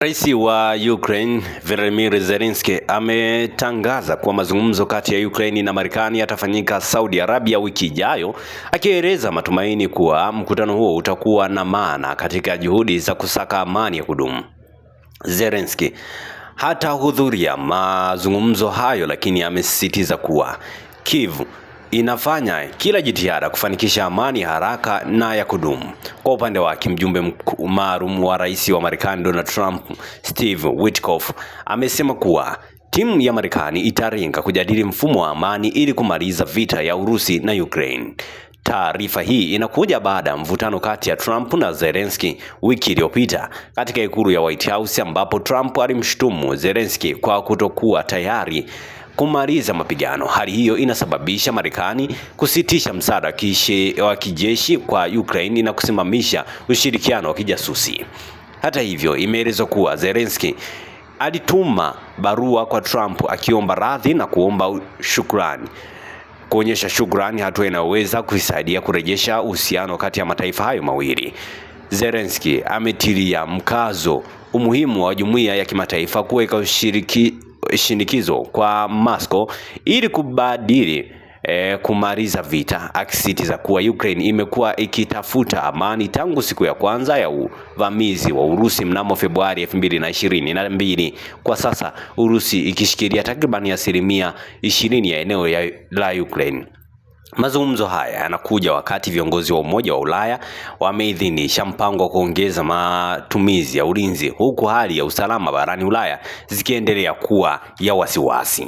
Rais wa Ukraine Volodymyr Zelensky ametangaza kuwa mazungumzo kati ya Ukraine na Marekani yatafanyika Saudi Arabia wiki ijayo, akieleza matumaini kuwa mkutano huo utakuwa na maana katika juhudi za kusaka amani ya kudumu. Zelensky hatahudhuria mazungumzo hayo, lakini amesisitiza kuwa Kiev inafanya kila jitihada kufanikisha amani haraka na ya kudumu. Kwa upande wake, mjumbe maalum wa rais wa Marekani Donald Trump, Steve Witkoff, amesema kuwa timu ya Marekani italenga kujadili mfumo wa amani ili kumaliza vita ya Urusi na Ukraine. Taarifa hii inakuja baada ya mvutano kati ya Trump na Zelensky wiki iliyopita katika ikulu ya White House, ambapo Trump alimshutumu Zelensky kwa kutokuwa tayari kumaliza mapigano. Hali hiyo inasababisha Marekani kusitisha msaada wa kijeshi kwa Ukraine na kusimamisha ushirikiano wa kijasusi. Hata hivyo, imeelezwa kuwa Zelensky alituma barua kwa Trump akiomba radhi na kuonyesha shukrani, hatua inayoweza kusaidia kurejesha uhusiano kati ya mataifa hayo mawili. Zelensky ametilia mkazo umuhimu wa jumuiya ya kimataifa kuweka shinikizo kwa Moscow ili kubadili kumaliza vita, akisisitiza kuwa Ukraine imekuwa ikitafuta amani tangu siku ya kwanza ya uvamizi wa Urusi mnamo Februari 2022. Kwa sasa Urusi ikishikilia takriban 20% ya eneo la Ukraine. Mazungumzo haya yanakuja wakati viongozi wa Umoja wa Ulaya wameidhinisha mpango wa kuongeza matumizi ya ulinzi, huku hali ya usalama barani Ulaya zikiendelea kuwa ya wasiwasi.